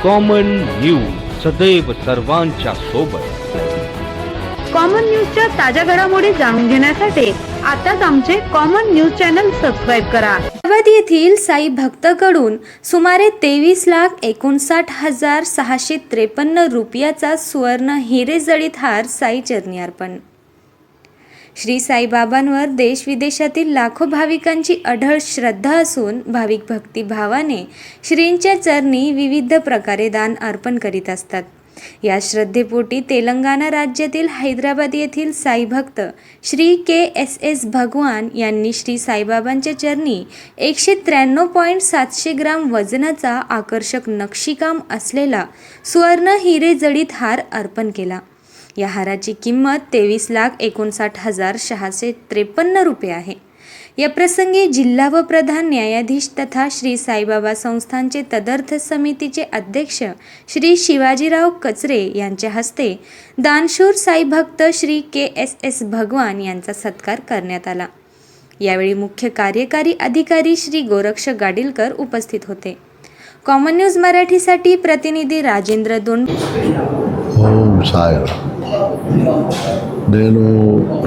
Common news सदैव सर्वांच्या सोबत। कॉमन न्यूजच्या ताज्या घडामोडी जाणून घेण्यासाठी आताच आमचे कॉमन न्यूज चॅनल सबस्क्राईब करा। हैदराबाद येथील साई भक्तकडून सुमारे 23,61,653 रुपयाचा सुवर्ण हिरे जडित हार साई चरणी अर्पण। श्री साईबाबांवर देश विदेशातील लाखो भाविकांची अढळ श्रद्धा असून भाविक भक्तिभावाने श्रींच्या चरणी विविध प्रकारे दान अर्पण करीत असतात। या श्रद्धेपोटी तेलंगणा राज्यातील हैदराबाद येथील साई भक्त श्री KSS भगवान यांनी श्री साईबाबांच्या चरणी 193.700 ग्राम वजनाचा आकर्षक नक्षीकाम असलेला सुवर्ण हिरे जडित हार अर्पण केला। या हाराची किंमत 23,59,653 रुपये आहे। या प्रसंगी जिल्हा व प्रधान न्यायाधीश तथा श्री साईबाबा संस्थानचे तदर्थ समितीचे अध्यक्ष श्री शिवाजीराव कचरे यांच्या हस्ते दानशूर साई भक्त श्री KSS भगवान यांचा सत्कार करण्यात आला। यावेळी मुख्य कार्यकारी अधिकारी श्री गोरक्ष गाडीलकर उपस्थित होते। कॉमन न्यूज मराठीसाठी प्रतिनिधी राजेंद्र दोंड। ओम साई నేను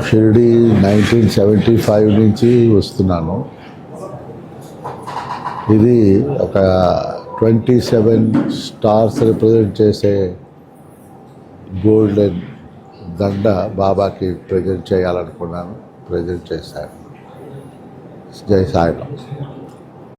షిరిడి 1975 నుంచి వస్తున్నాను। ఇది ఒక 27 స్టార్స్ రిప్రజెంట్ చేసే గోల్డెన్ దండ బాబాకి ప్రజెంట్ చేయాలనుకున్నాను, ప్రజెంట్ చేశాను। జై సాయిరామ్।